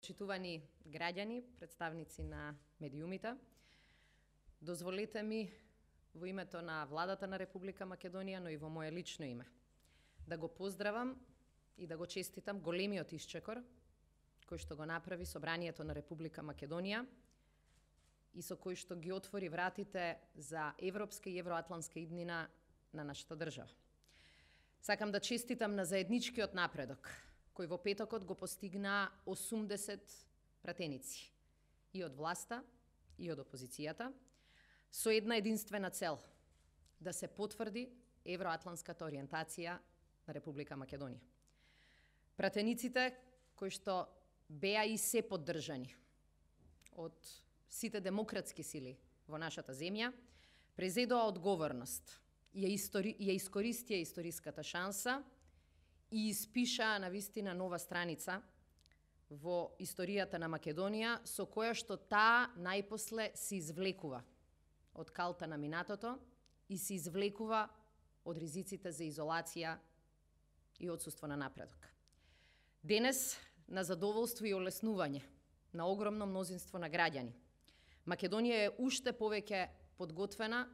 Почитувани граѓани, представници на медиумите, дозволете ми во името на Владата на Република Македонија, но и во моје лично име, да го поздравам и да го честитам големиот исчекор кој што го направи Собранието на Република Македонија и со кој што ги отвори вратите за европска и евроатлантска иднина на нашата држава. Сакам да честитам на заедничкиот напредок кој во петокот го постигна 80 пратеници и од власта и од опозицијата со една единствена цел – да се потврди евроатлантската ориентација на Република Македонија. Пратениците кои што беа и се поддржани од сите демократски сили во нашата земја, презедоа одговорност, ја искористија историската шанса и испишаа навистина нова страница во историјата на Македонија, со која што таа најпосле се извлекува од калта на минатото и се извлекува од ризиците за изолација и отсуство на напредок. Денес, на задоволство и олеснување на огромно мнозинство на граѓани, Македонија е уште повеќе подготвена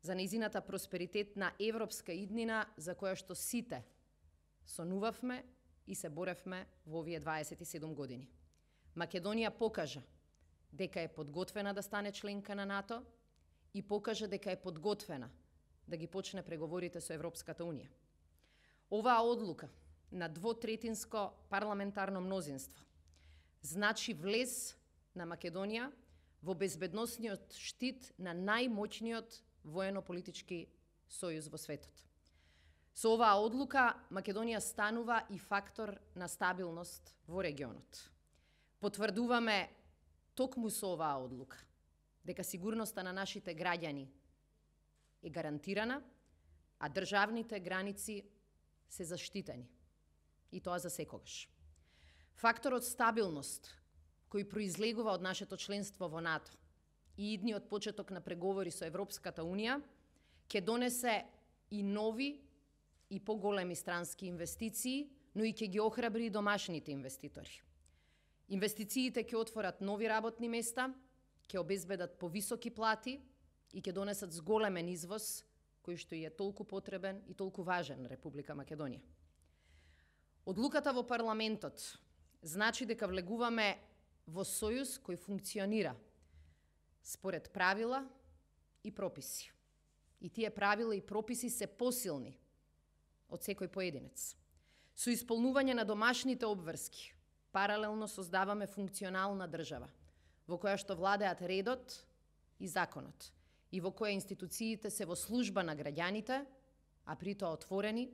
за нејзината просперитетна европска иднина за која што сите сонувавме и се боревме во овие 27 години. Македонија покажа дека е подготвена да стане членка на НАТО и покажа дека е подготвена да ги почне преговорите со Европската Унија. Оваа одлука на двотретинско парламентарно мнозинство значи влез на Македонија во безбедносниот штит на најмоćниот воено-политички сојуз во светот. Со оваа одлука Македонија станува и фактор на стабилност во регионот. Потврдуваме токму со оваа одлука дека сигурноста на нашите граѓани е гарантирана, а државните граници се заштитени. И тоа за секогаш. Факторот стабилност кој произлегува од нашето членство во НАТО и идниот почеток на преговори со Европската Унија ќе донесе и нови и поголеми странски инвестиции, но и ќе ги охрабри и домашните инвеститори. Инвестициите ќе отворат нови работни места, ќе обезбедат повисоки плати и ќе донесат зголемен извоз кој што е толку потребен и толку важен на Република Македонија. Одлуката во парламентот значи дека влегуваме во сојуз кој функционира според правила и прописи. И тие правила и прописи се посилни од секој поединец. Со исполнување на домашните обврски, паралелно создаваме функционална држава, во која што владеат редот и законот, и во која институциите се во служба на граѓаните, а при тоа отворени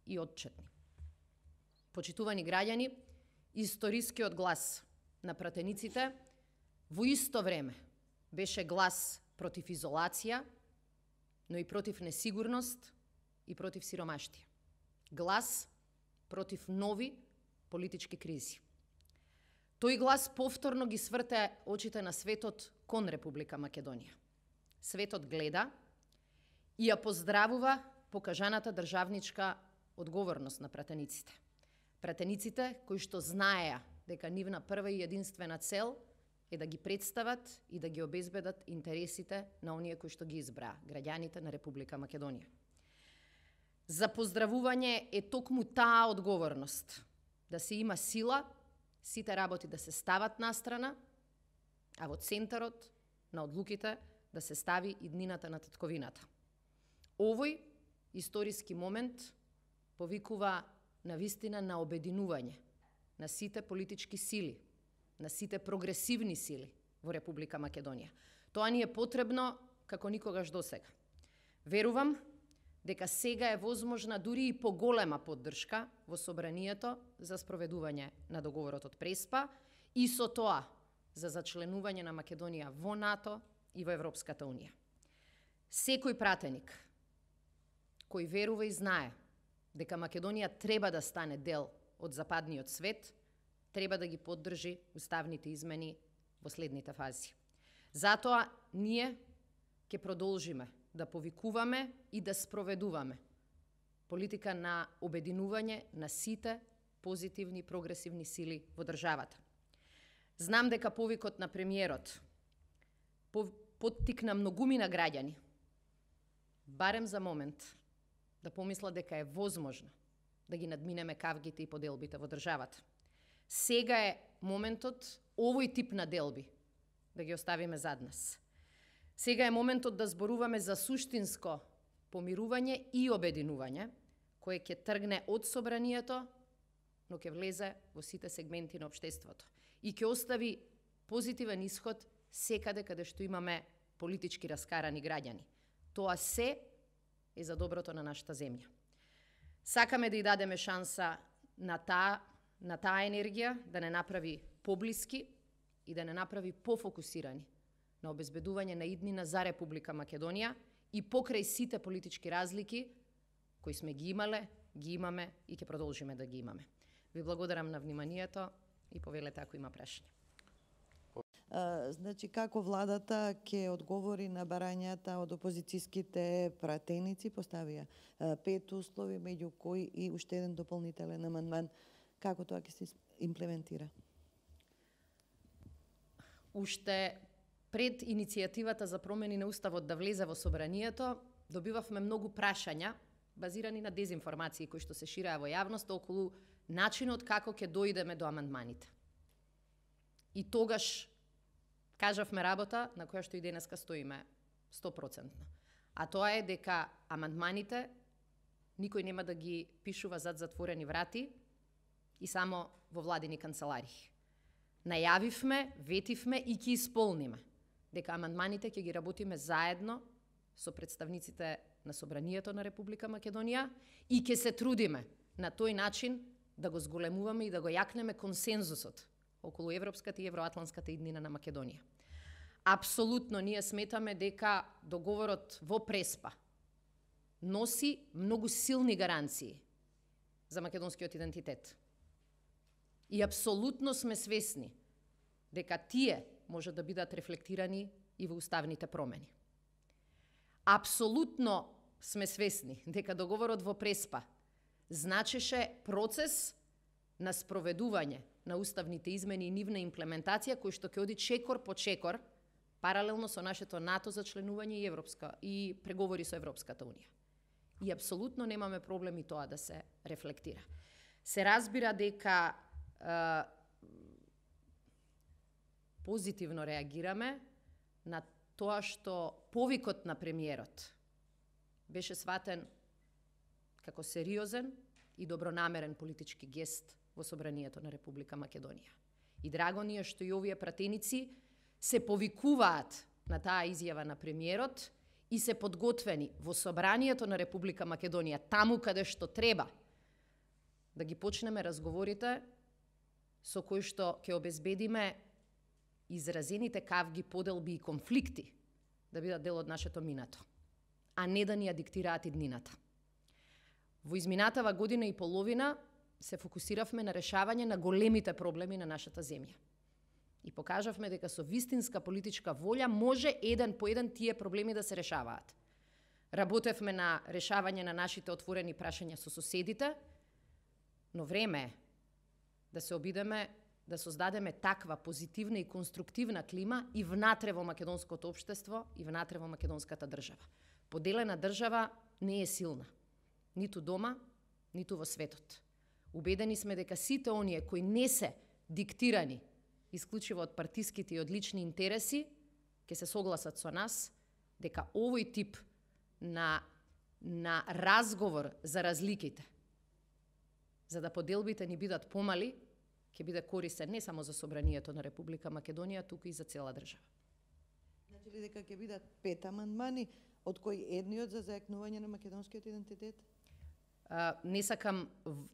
и отчетни. Почитувани граѓани, историскиот глас на пратениците во исто време беше глас против изолација, но и против несигурност и против сиромаштија. Глас против нови политички кризи. Тој глас повторно ги сврте очите на светот кон Република Македонија. Светот гледа и ја поздравува покажаната државничка одговорност на пратениците. Пратениците кои што знаеа дека нивна прва и единствена цел е да ги представат и да ги обезбедат интересите на оние кои што ги избраа, граѓаните на Република Македонија. За поздравување е токму таа одговорност, да се има сила, сите работи да се стават настрана, а во центарот на одлуките да се стави иднината на татковината. Овој историски момент повикува навистина на обединување на сите политички сили, на сите прогресивни сили во Република Македонија. Тоа ни е потребно како никогаш досега. Верувам дека сега е возможна дури и поголема поддршка во Собранието за спроведување на договорот од Преспа и со тоа за зачленување на Македонија во НАТО и во Европската Унија. Секој пратеник кој верува и знае дека Македонија треба да стане дел од западниот свет, треба да ги поддржи уставните измени во следните фази. Затоа ние ќе продолжиме да повикуваме и да спроведуваме политика на обединување на сите позитивни прогресивни сили во државата. Знам дека повикот на премиерот поттикна многумина граѓани, барем за момент, да помисла дека е возможно да ги надминеме кавгите и поделбите во државата. Сега е моментот овој тип на делби да ги оставиме зад нас. Сега е моментот да зборуваме за суштинско помирување и обединување, кое ќе тргне од собранието, но ќе влезе во сите сегменти на општеството и ќе остави позитивен исход секаде каде што имаме политички раскарани граѓани. Тоа се е за доброто на нашата земја. Сакаме да ја дадеме шанса на таа енергија да не направи поблиски и да не направи пофокусирани на обезбедување на иднина за Република Македонија и покрај сите политички разлики кои сме ги имале, ги имаме и ќе продолжиме да ги имаме. Ви благодарам на вниманието и повелете ако има прашања. Значи, како владата ќе одговори на барањата од опозицијските пратеници, поставија 5 услови, меѓу кои и уште еден дополнителен амандман. Како тоа ќе се имплементира? Уште пред иницијативата за промени на Уставот да влезе во собранието, добивавме многу прашања, базирани на дезинформации кои што се шираа во јавноста околу начинот како ќе дојдеме до амандманите. И тогаш кажавме работа на која што и денеска стоиме 100%. А тоа е дека амандманите никој нема да ги пишува зад затворени врати и само во владини канцеларии. Најавивме, ветивме и ќе исполниме дека амандманите ќе ги работиме заедно со представниците на Собранието на Република Македонија и ќе се трудиме на тој начин да го зголемуваме и да го јакнеме консензусот околу европската и евроатланската иднина на Македонија. Апсолутно ние сметаме дека договорот во Преспа носи многу силни гаранции за македонскиот идентитет. И апсолутно сме свесни дека тие може да бидат рефлектирани и во уставните промени. Апсолутно сме свесни дека договорот во Преспа значеше процес на спроведување на уставните измени и нивна имплементација кој што ќе оди чекор по чекор паралелно со нашето НАТО за членување и преговори со Европската унија. И апсолутно немаме проблем и тоа да се рефлектира. Се разбира дека позитивно реагираме на тоа што повикот на премиерот беше сватен како сериозен и добронамерен политички гест во Собранието на Република Македонија. И драго ни е што и овие пратеници се повикуваат на таа изјава на премиерот и се подготвени во Собранието на Република Македонија, таму каде што треба, да ги почнеме разговорите со кои што ќе обезбедиме изразените кавги, поделби и конфликти да бидат дел од нашето минато, а не да ни ја диктираат иднината. Во изминатава година и половина се фокусиравме на решавање на големите проблеми на нашата земја. И покажавме дека со вистинска политичка волја може еден по еден тие проблеми да се решаваат. Работевме на решавање на нашите отворени прашања со соседите, но време е да се обидеме да создадеме таква позитивна и конструктивна клима и внатре во македонското општество и внатре во македонската држава. Поделена држава не е силна, ниту дома, ниту во светот. Убедени сме дека сите оние кои не се диктирани исклучиво од партиските и од лични интереси, ќе се согласат со нас дека овој тип на разговор за разликите, за да поделбите ни бидат помали, ќе биде корисен не само за Собранието на Република Македонија, туку и за цела држава. Значи ли дека ќе бидат 5 амандмани, од кои едниот за зајакнување на македонскиот идентитет? Не сакам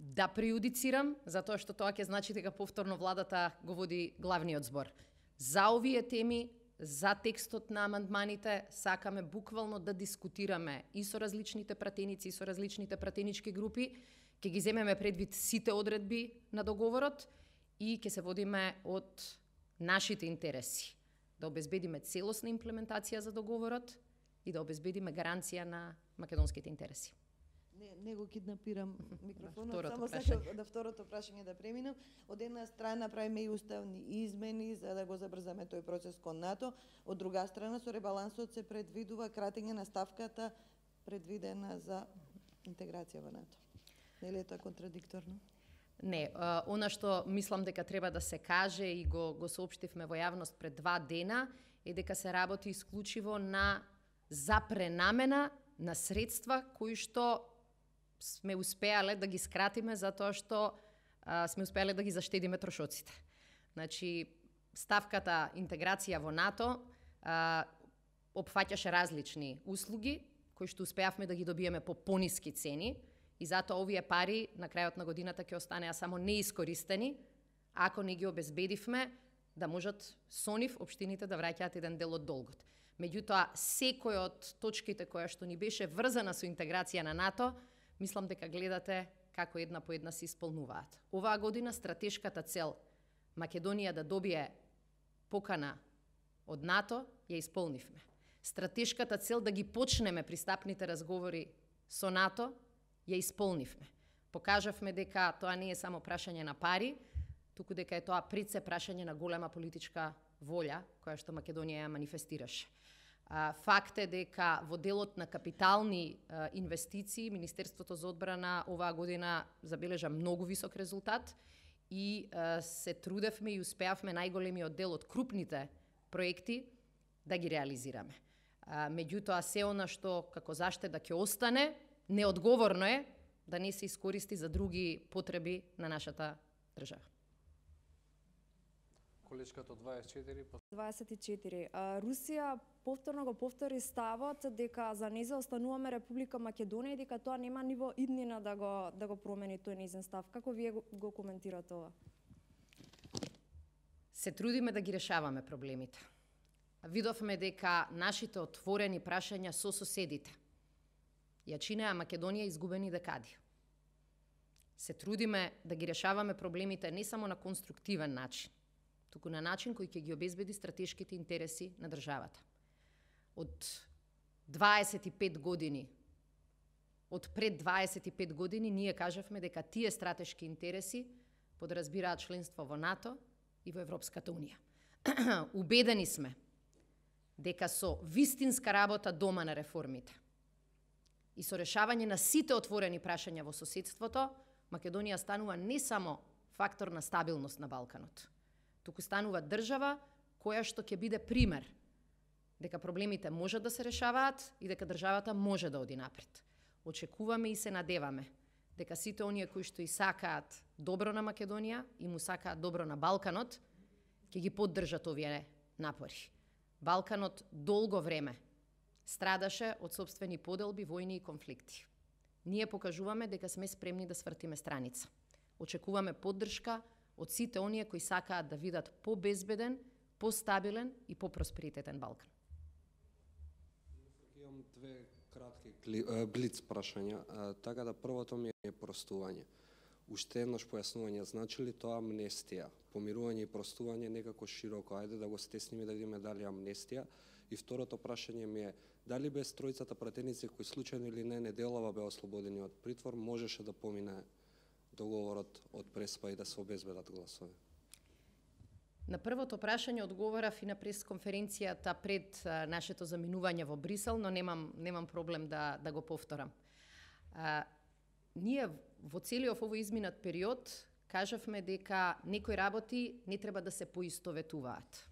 да преюдицирам, затоа што тоа ќе значи дека повторно владата го води главниот збор. За овие теми, за текстот на амандманите, сакаме буквално да дискутираме и со различните пратеници, и со различните пратенички групи, ќе ги земеме предвид сите одредби на договорот и ќе се водиме од нашите интереси, да обезбедиме целосна имплементација за договорот и да обезбедиме гаранција на македонските интереси. Не го киднапирам микрофонот, само прашање. сакам да второто прашање да преминам. Од една страна правиме и уставни измени за да го забрзаме тој процес кон НАТО, од друга страна со ребалансот се предвидува кратење на ставката предвидена за интеграција во НАТО. Нели е тоа контрадикторно? Не, она што мислам дека треба да се каже и го соопштивме во јавност пред 2 дена е дека се работи исклучиво за пренамена на средства кои што сме успеале да ги скратиме затоа што сме успеале да ги заштедиме трошоците. Значи, ставката интеграција во НАТО опфаќаше различни услуги кои што успеавме да ги добиеме по пониски цени и затоа овие пари на крајот на годината ќе останеа само неискористени ако не ги обезбедивме да можат со нив општините да враќаат еден дел од долгот. Меѓутоа, секој од точките која што ни беше врзана со интеграција на НАТО, мислам дека гледате како една по една се исполнуваат. Оваа година стратешката цел Македонија да добие покана од НАТО ја исполнивме. Стратешката цел да ги почнеме пристапните разговори со НАТО ја исполнивме. Покажавме дека тоа не е само прашање на пари, туку дека е тоа пред се прашање на голема политичка волја која што Македонија ја манифестираше. Факт е дека во делот на капитални инвестиции Министерството за одбрана оваа година забележа многу висок резултат и се трудевме и успеавме најголемиот дел од крупните проекти да ги реализираме. Меѓутоа, се она што како заштеда ќе остане, неодговорно е да не се искористи за други потреби на нашата држава. Колешката 24. 24. Русија повторно го повтори ставот дека за нејза остануваме Република Македонија и дека тоа нема ниво иднина да го промени тој нејзин став. Како вие го коментирате ова? Се трудиме да ги решаваме проблемите. Видовме дека нашите отворени прашања со соседите ја чинеа Македонија изгубени декади. Се трудиме да ги решаваме проблемите не само на конструктивен начин, туку на начин кој ќе ги обезбеди стратешките интереси на државата. Од 25 години, од пред 25 години, ние кажавме дека тие стратешки интереси подразбираат членство во НАТО и во Европската Унија. Убедени сме дека со вистинска работа дома на реформите и со решавање на сите отворени прашања во соседството, Македонија станува не само фактор на стабилност на Балканот, туку станува држава која што ќе биде пример дека проблемите можат да се решаваат и дека државата може да оди напред. Очекуваме и се надеваме дека сите оние кои што и сакаат добро на Македонија и му сакаат добро на Балканот, ќе ги поддржат овие напори. Балканот долго време страдаше од сопствени поделби, војни и конфликти. Ние покажуваме дека сме спремни да свртиме страница. Очекуваме поддршка од сите оние кои сакаат да видат побезбеден, постабилен и попросперитетен Балкан. Имам 2 кратки блиц прашања. Така да првото ми е простување. Уште еднаш појаснување, значи ли тоа амнестија? Помирување и простување некако широко, ајде да го стесниме да видиме дали амнестија. И второто прашање ми е, дали без тројцата пратеници кои случајно или не неделава беа ослободени од притвор, можеше да помине договорот од Преспа и да се обезбедат гласови? На првото прашање одговорав и на пресконференцијата пред нашето заминување во Брисел, но немам проблем да го повторам. Ние во целиот овој изминат период кажавме дека некои работи не треба да се поистоветуваат.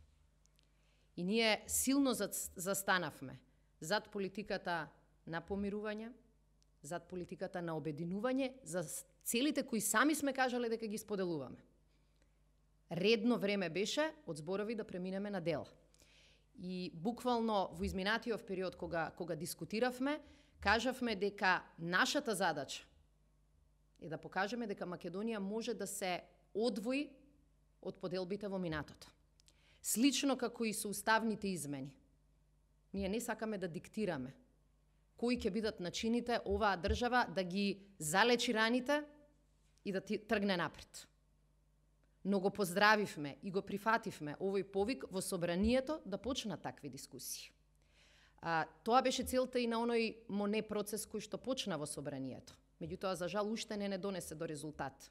И ние силно застанавме зад политиката на помирување, зад политиката на обединување, за целите кои сами сме кажале дека ги споделуваме. Редно време беше од зборови да преминеме на дела. И буквално во изминатиот период кога дискутиравме, кажавме дека нашата задача е да покажеме дека Македонија може да се одвои од поделбите во минатото. Слично како и со уставните измени. Ние не сакаме да диктираме кои ќе бидат начините оваа држава да ги залечи раните и да тргне напред. Но го поздравивме и го прифативме овој повик во собранието да почнат такви дискусии. Тоа беше целта и на оној Моне процес кој што почна во собранието. Меѓутоа, за жал, уште не донесе до резултат.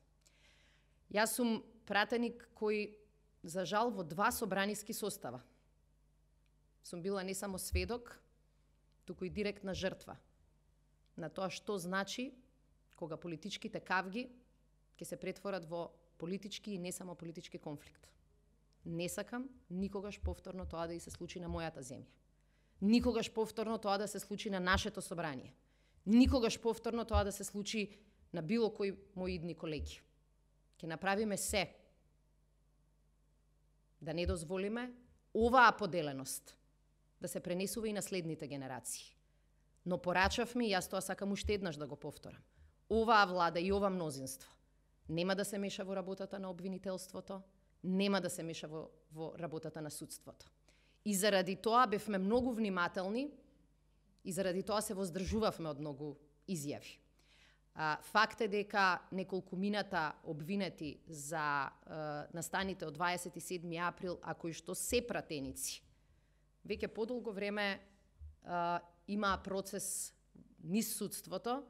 Јас сум пратеник кој, за жал, во 2 собраниски состава сум била не само сведок, туку и директна жртва на тоа што значи кога политичките кавги ќе се претворат во политички и не само политички конфликт. Не сакам никогаш повторно тоа да и се случи на мојата земја. Никогаш повторно тоа да се случи на нашето собрание. Никогаш повторно тоа да се случи на било кој мои идни колеги. Ќе направиме се да не дозволиме оваа поделеност да се пренесува и на следните генерации. Но порачавме, и јас тоа сакам уште еднаш да го повторам, оваа влада и ова мнозинство нема да се меша во работата на обвинителството, нема да се меша во работата на судството. И заради тоа бевме многу внимателни и заради тоа се воздржувавме од многу изјави. Факт е дека неколкумината обвинети за настаните од 27. април, а кои што се пратеници, веќе подолго време имаа процес низ судството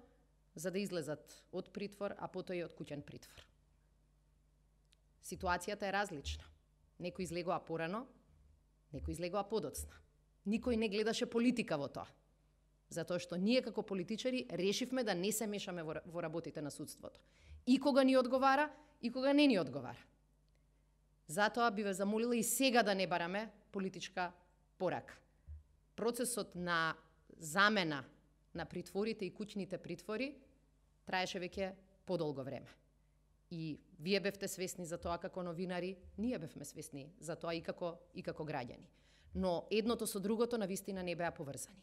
за да излезат од притвор, а потоа и од куќен притвор. Ситуацијата е различна. Некои излегоа порано, некои излегоа подоцна. Никој не гледаше политика во тоа. Затоа што ние како политичари решивме да не се мешаме во работите на судството. И кога ни одговара, и кога не ни одговара. Затоа би ве замолила и сега да не бараме политичка порака. Процесот на замена на притворите и куќните притвори траеше веќе подолго време. И вие бевте свесни за тоа како новинари, ние бевме свесни за тоа и како граѓани. Но едното со другото навистина не беа поврзани.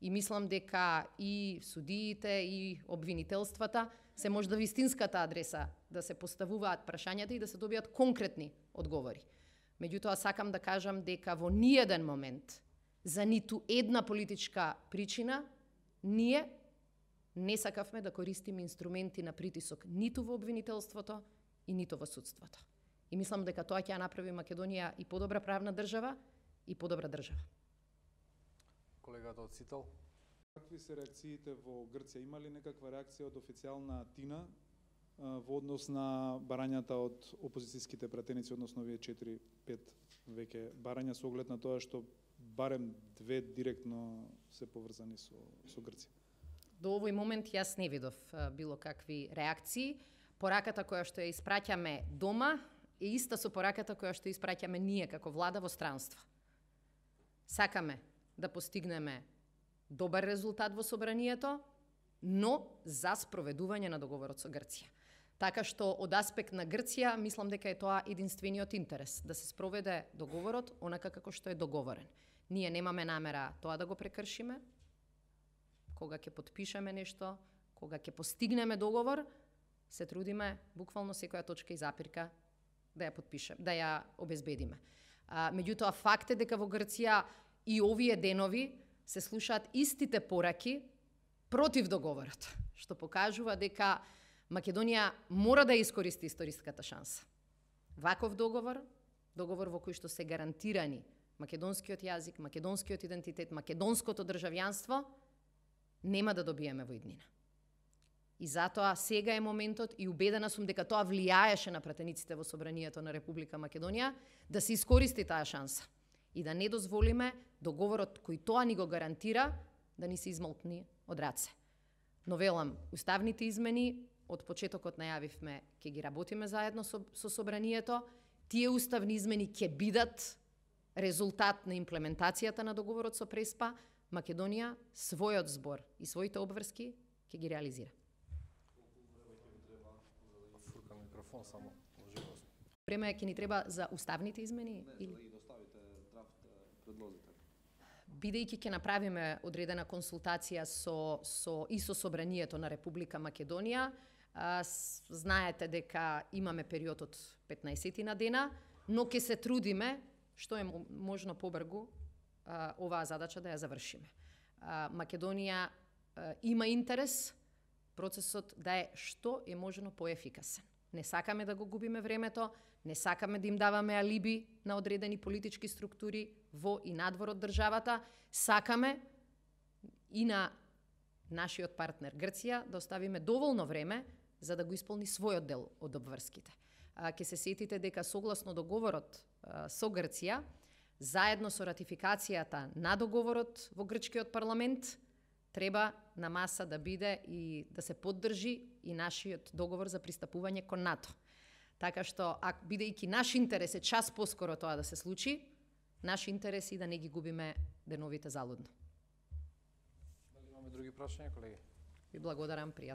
И мислам дека и судиите, и обвинителствата се можда вистинската адреса да се поставуваат прашањата и да се добијат конкретни одговори. Меѓутоа, сакам да кажам дека во ниеден момент, за ниту една политичка причина, ние не сакавме да користиме инструменти на притисок ниту во обвинителството и ниту во судството. И мислам дека тоа ќе ја направи Македонија и подобра правна држава и подобра држава. Колегата од Сител. Какви се реакциите во Грција? Има ли некаква реакција од официјална Тина во однос на барањата од опозицијските пратеници, односно овие 4-5 веќе барања со оглед на тоа што барем 2 директно се поврзани со Грција? До овој момент јас не видов било какви реакции. Пораката која што ја испраќаме дома е иста со пораката која што испраќаме ние како влада во странство. Сакаме да постигнеме добар резултат во собранието, но за спроведување на договорот со Грција. Така што од аспект на Грција, мислам дека е тоа единствениот интерес, да се спроведе договорот онака како што е договорен. Ние немаме намера тоа да го прекршиме. Кога ќе потпишеме нешто, кога ќе постигнеме договор, се трудиме буквално секоја точка и запирка да ја потпишеме, да ја обезбедиме. Меѓутоа, факт е дека во Грција и овие денови се слушаат истите пораки против договорот, што покажува дека Македонија мора да искористи историската шанса. Ваков договор во кој што се гарантирани македонскиот јазик, македонскиот идентитет, македонското државјанство, нема да добиеме во иднина. И затоа сега е моментот и убедена сум дека тоа влијаеше на пратениците во собранието на Република Македонија да се искористи таа шанса и да не дозволиме договорот кој тоа ни го гарантира да ни се измолкни од раце. Но велам, уставните измени од почетокот најавивме ќе ги работиме заедно со собранието. Тие уставни измени ќе бидат резултат на имплементацијата на договорот со Преспа. Македонија својот збор и своите обврски ќе ги реализира. Фурка микрофон само. Време ќе ни треба за уставните измени или да доставите драфт предлозите. Бидејќи ќе направиме одредена консултација со собранието на Република Македонија, знаете дека имаме период од 15 на дена, но ќе се трудиме што е можно побрзо оваа задача да ја завршиме. Македонија има интерес процесот да е што е можно поефикасен. Не сакаме да го губиме времето, не сакаме да им даваме алиби на одредени политички структури во и надвор од државата, сакаме и на нашиот партнер Грција да оставиме доволно време за да го исполни својот дел од обврските. Ке се сетите дека согласно договорот со Грција, заедно со ратификацијата на договорот во грчкиот парламент, треба на маса да биде и да се поддржи и нашиот договор за пристапување кон НАТО. Така што, бидејќи наш интерес е час поскоро тоа да се случи, наш интерес и да не ги губиме деновите залудно. Дали имаме други прашања, колеги? Ви благодарам, пријатно.